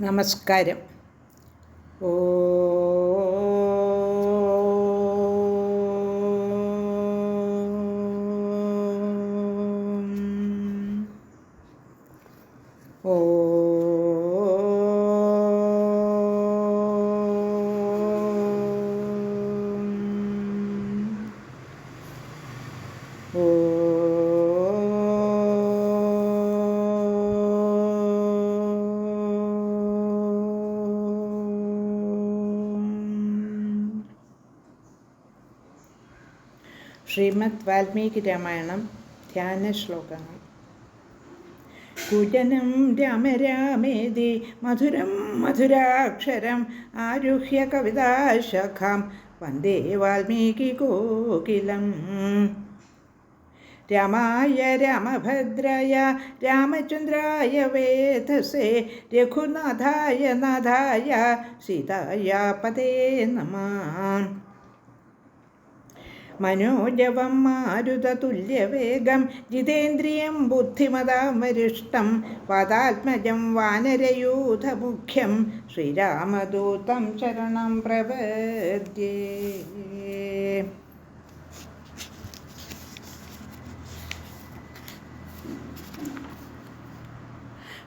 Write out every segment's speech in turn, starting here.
നമസ്കാരം. ഓ ഓ ശ്രീമദ് വാൽമീകി രാമായണം ധ്യാന ശ്ലോകങ്ങൾ. കുജനം രാമ രാമേതി മധുരം മധുരാക്ഷരം ആരുഹ്യ കവിതാശാഖാം വന്ദേ വാൽമീകി കോകിലം. രാമായ രാമഭദ്രായ രാമചന്ദ്രായ വേധസേ രഘുനാഥായ നാഥായ സീതായ പതേ നമഃ. മനോജവം മാരുതതുല്യവേഗം ജിതേന്ദ്രിയം ബുദ്ധിമതാം വരിഷ്ടം വാതാത്മജം വാനരയൂഥമുഖ്യം ശ്രീരാമദൂതം ശരണം പ്രപദ്യേ.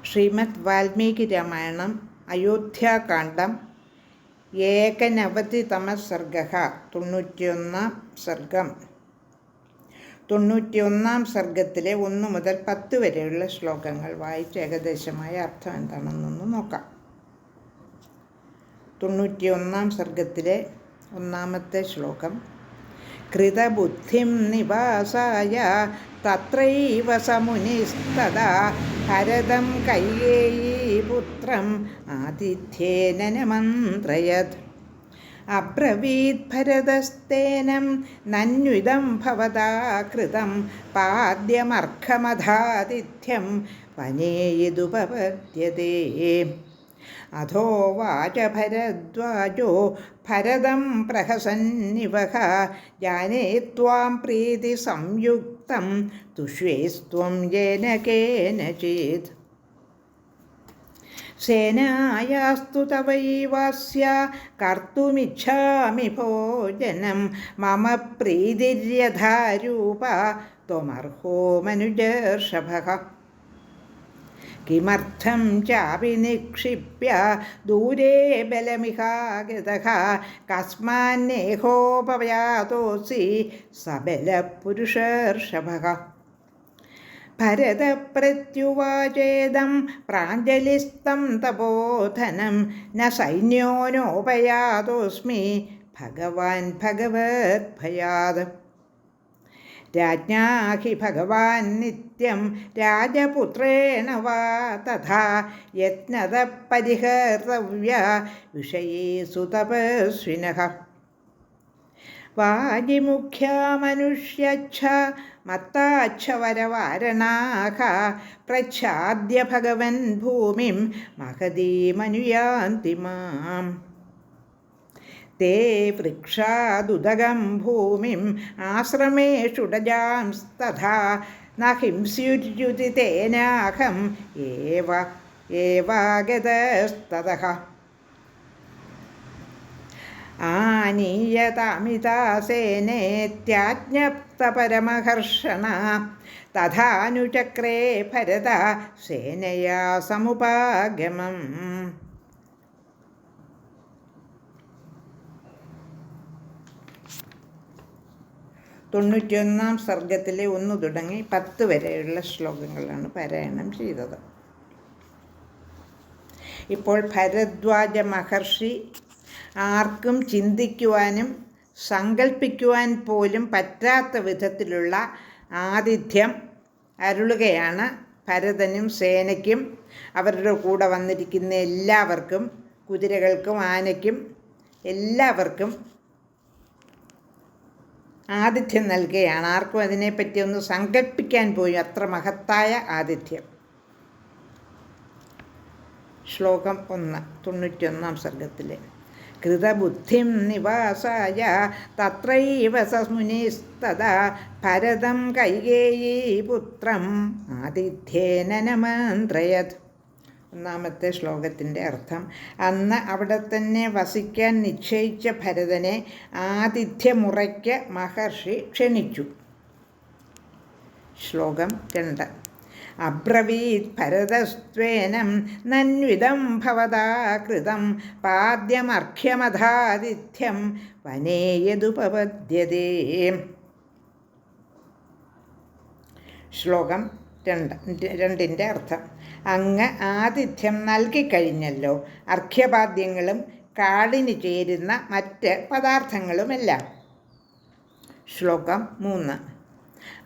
ശ്രീമദ് വാൽമീകി രാമായണം അയോധ്യാകാന്ഡം ഏകനവതിതമ സർഗഃ 91-ാം സർഗം. 91-ാം സർഗത്തിലെ 1 മുതൽ 10 വരെയുള്ള ശ്ലോകങ്ങൾ വായിച്ച് ഏകദേശമായ അർത്ഥം എന്താണെന്നൊന്ന് നോക്കാം. 91-ാം സർഗത്തിലെ 1-ാമത്തെ ശ്ലോകം. കൃതബുദ്ധിം നിവാസായ തത്രൈവ സമുനിസ്തദാ ഭരതം കൈകേയീപുത്രം ആതിഥ്യേന നമന്ത്രയത്. അബ്രവീത് ഭരതസ്തേനം നന്വിദം ഭവതാ കൃതം പാദ്യമർഘമധാതിഥ്യം വനേയിതുപപദ്യതേ. അധോവാച ഭരദ്വാജോ ഭരതം പ്രഹസന്നിവഃ ജാനേ ത്വാം പ്രീതി സംയുക്തം തുഷ്വേസ്ത്വം യേന കേനചിത്. സേനായാസ്തു തവൈവാസ്യ കർത്തുമിച്ഛാമി ഭോജനം മമ പ്രീതിര്യഥാ രൂപ ത്വമർഹോ മനുജർഷഭഃ. കിമർത്ഥം ചാപി നിക്ഷിപ്യ ദൂരേ ബലമിഹാഗതഃ കസ്മാന്നേഹോപയാതോസി സബലപുരുഷർഷഭഃ. ഭരതപ്രത്യുവാചേദം പ്രാഞ്ജലിസ്തം തപോധനം ന സൈന്യോ നോപയാതോസ്മി ഭഗവാൻ ഭഗവദ്ഭയാത്. രാജ്ഞാ ഹി ഭഗവാൻ നിത്യം രാജപുത്രേണ വാ തഥാ യത്നത പരിഹർത്തവ്യ വിഷയേഷു തപസ്വിനഃ. വാജിമുഖ്യാ മനുഷ്യച്ഛ മത്താച്ഛ വരവാരണാഃ പ്രച്ഛാദ്യ ഭഗവൻ ഭൂമിം മഹതീമനുയാന്തി മാം. തേ വൃക്ഷാദുദകം ഭൂമിം ആശ്രമേഷുടജാംസ്തഥാ ന ഹിംസ്യുര്യുതി തേനാഹം ഏവാഗതസ്തതഃ. ആനീയതാമിതാസേനേത്യാജ്ഞപ്തപരമഹർഷണ തഥാനുചക്രേ ഭരത സേനയാ സമുപാഗമം. 91-ാം സർഗത്തിലെ 1 തുടങ്ങി 10 വരെയുള്ള ശ്ലോകങ്ങളാണ് പാരായണം ചെയ്തത്. ഇപ്പോൾ ഭരദ്വാജ മഹർഷി ആർക്കും ചിന്തിക്കുവാനും സങ്കല്പിക്കുവാൻ പോലും പറ്റാത്ത വിധത്തിലുള്ള ആതിഥ്യം അരുളുകയാണ് ഭരതനും സേനയ്ക്കും അവരുടെ കൂടെ വന്നിരിക്കുന്ന എല്ലാവർക്കും, കുതിരകൾക്കും ആനയ്ക്കും എല്ലാവർക്കും ആതിഥ്യം നൽകുകയാണ്. ആർക്കും അതിനെപ്പറ്റി ഒന്ന് സങ്കല്പിക്കാൻ പോലും അത്ര മഹത്തായ ആതിഥ്യം. ശ്ലോകം 1 91-ാം സർഗത്തിലെ. കൃതബുദ്ധിം നിവാസായ തത്രൈവ സമുനിസ്തദാ ഭരതം കൈകേയീപുത്രം ആതിഥ്യേന നമന്ത്രയത്. ഒന്നാമത്തെ ശ്ലോകത്തിൻ്റെ അർത്ഥം: അന്ന് അവിടെ തന്നെ വസിക്കാൻ നിശ്ചയിച്ച ഭരതനെ ആതിഥ്യമുറയ്ക്ക് മഹർഷി ക്ഷണിച്ചു. ശ്ലോകം 2. അബ്രവീത് ഭരതസ്ത്വേനം നന്വിതം ഭവതാ കൃതം പാദ്യമർഘ്യമധാതിഥ്യം വനേ യദുപപദ്യതേ. ശ്ലോകം 2ൻ്റെ അർത്ഥം: അങ്ങ് ആതിഥ്യം നൽകിക്കഴിഞ്ഞല്ലോ, അർഘ്യപാദ്യങ്ങളും കാടിന് ചേരുന്ന മറ്റ് പദാർത്ഥങ്ങളുമെല്ലാം. ശ്ലോകം 3.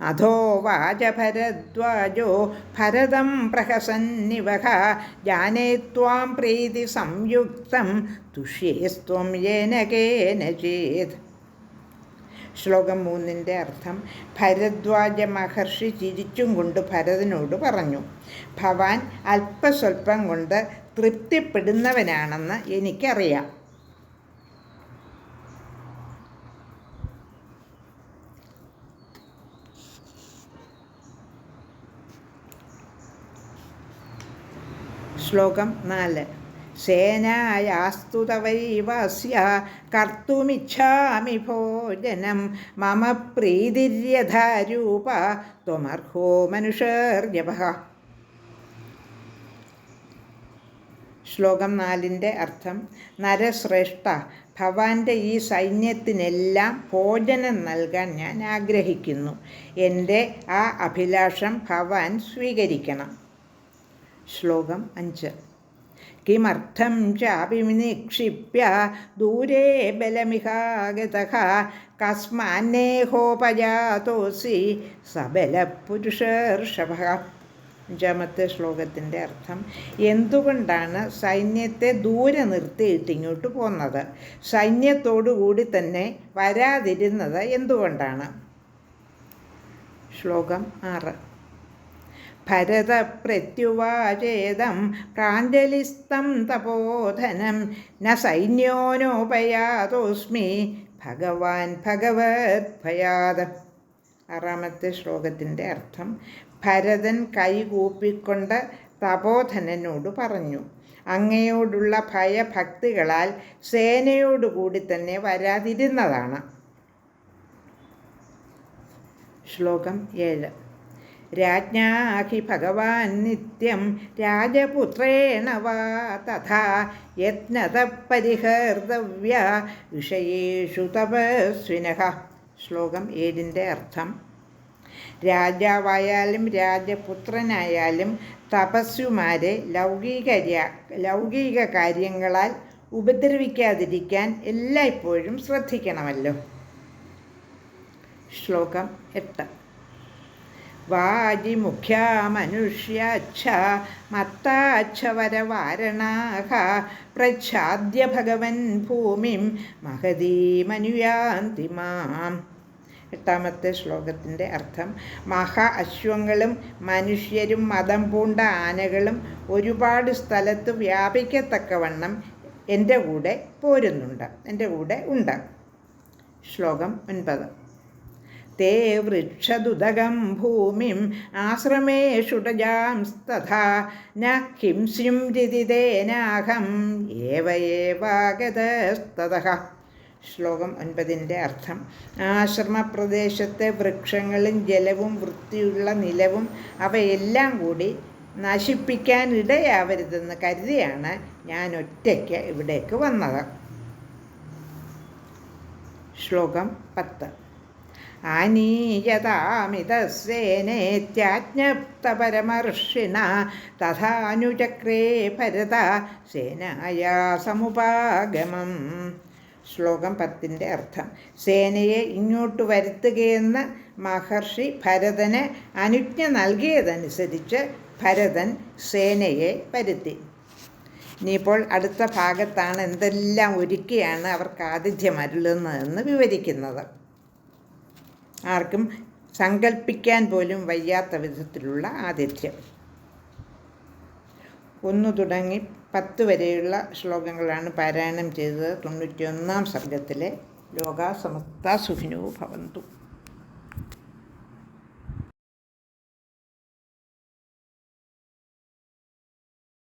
അധോ വാച ഭരദ്വാജോ ഭരതം പ്രഹസന്നിവഹ ജാനേ ത്വാം പ്രീതി സംയുക്തം തുഷ്യേസ്ത്വം യേന കേനചിത്. ശ്ലോകം 3ൻ്റെ അർത്ഥം: ഭരദ്വാജ മഹർഷി ചിരിച്ചും കൊണ്ട് ഭരതനോട് പറഞ്ഞു, ഭവാൻ അല്പസ്വല്പം കൊണ്ട് തൃപ്തിപ്പെടുന്നവനാണെന്ന് എനിക്കറിയാം. ശ്ലോകം 4. സേനായാസ്തു തവൈവാസ്യ കർത്തുമിച്ഛാമി ഭോജനം മമ പ്രീതിര്യഥാരൂപ ത്വമർഹോ മനുഷ്യർജപഃ. ശ്ലോകം 4ൻ്റെ അർത്ഥം: നരശ്രേഷ്ഠ, ഭവാന്റെ ഈ സൈന്യത്തിനെല്ലാം ഭോജനം നൽകാൻ ഞാൻ ആഗ്രഹിക്കുന്നു. എൻ്റെ ആ അഭിലാഷം ഭവാൻ സ്വീകരിക്കണം. ശ്ലോകം 5. കിമർത്ഥം ചാപി നിക്ഷിപ്യ ദൂരേ ബലമിഹാഗതഃ കസ്മാന്നേഹോപജാതോസി സബലപുരുഷർഷഭഃ. 5ാമത്തെ ശ്ലോകത്തിൻ്റെ അർത്ഥം: എന്തുകൊണ്ടാണ് സൈന്യത്തെ ദൂരെ നിർത്തിയിട്ട് ഇങ്ങോട്ട് പോന്നത്? സൈന്യത്തോടുകൂടി തന്നെ വരാതിരുന്നത് എന്തുകൊണ്ടാണ്? ശ്ലോകം 6. ഭരത പ്രത്യുവാചേദം പ്രാഞ്ജലിസ്തം തപോധനം ന സൈന്യോനോപയാതോസ്മി ഭഗവാൻ ഭഗവത് ഭയാത്. 6ാമത്തെ ശ്ലോകത്തിൻ്റെ അർത്ഥം: ഭരതൻ കൈകൂപ്പിക്കൊണ്ട് തപോധനനോട് പറഞ്ഞു, അങ്ങയോടുള്ള ഭയഭക്തികളാൽ സേനയോടുകൂടി തന്നെ വരാതിരുന്നതാണ്. ശ്ലോകം 7. രാജ്ഞാ ഹി ഭഗവാൻ നിത്യം രാജപുത്രേണ വാ തഥാ യത്നതഃ പരിഹർത്തവ്യ വിഷയേഷു തപസ്വിനഃ. ശ്ലോകം 7ൻ്റെ അർത്ഥം: രാജാവായാലും രാജപുത്രനായാലും തപസ്വിമാരെ ലൗകിക കാര്യങ്ങളാൽ ഉപദ്രവിക്കാതിരിക്കാൻ എല്ലായ്പ്പോഴും ശ്രദ്ധിക്കണമല്ലോ. ശ്ലോകം 8. വാജിമുഖ്യാ മനുഷ്യാച്ഛ മത്താച്ഛ വരവാരണാഃ പ്രച്ഛാദ്യ ഭഗവൻ ഭൂമിം മഹതീമനുയാന്തി മാം. 8ാമത്തെ ശ്ലോകത്തിൻ്റെ അർത്ഥം: മഹ അശ്വങ്ങളും മനുഷ്യരും മതം പൂണ്ട ആനകളും ഒരുപാട് സ്ഥലത്ത് വ്യാപിക്കത്തക്കവണ്ണം എൻ്റെ കൂടെ ഉണ്ട്. ശ്ലോകം 9. തേ വൃക്ഷദുദകം ഭൂമിം ആശ്രമേഷുടജാംസ്തഥാ ന ഹിംസ്യും രിതിതേനാഹം ഏവയേവാഗതസ്തതഃ. ശ്ലോകം 9ൻ്റെ അർത്ഥം: ആശ്രമപ്രദേശത്തെ വൃക്ഷങ്ങളും ജലവും വൃത്തിയുള്ള നിലവും അവയെല്ലാം കൂടി നശിപ്പിക്കാനിടയാവരുതെന്ന് കരുതിയാണ് ഞാൻ ഒറ്റയ്ക്ക് ഇവിടേക്ക് വന്നത്. ശ്ലോകം 10. ആനീയതാമിതസേനേത്യാജ്ഞപ്തപരമർഷിണ തഥാനുചക്രേ ഭരത സേനായാ സമുപാഗമം. ശ്ലോകം 10ൻ്റെ അർത്ഥം: സേനയെ ഇങ്ങോട്ട് വരുത്തുകയെന്ന് മഹർഷി ഭരതന് അനുജ്ഞ നൽകിയതനുസരിച്ച് ഭരതൻ സേനയെ വരുത്തി. ഇനിയിപ്പോൾ അടുത്ത ഭാഗത്താണ് എന്തെല്ലാം ഒരുക്കിയാണ് അവർക്ക് ആതിഥ്യം അരുളുന്നതെന്ന് വിവരിക്കുന്നത്. ആർക്കും സങ്കല്പിക്കാൻ പോലും വയ്യാത്ത വിധത്തിലുള്ള ആതിഥ്യം. 1 തുടങ്ങി 10 വരെയുള്ള ശ്ലോകങ്ങളാണ് പാരായണം ചെയ്തത് 91ാം സർഗത്തിലെ. ലോകാ സമസ്താ സുഖിനോ ഭവന്തു.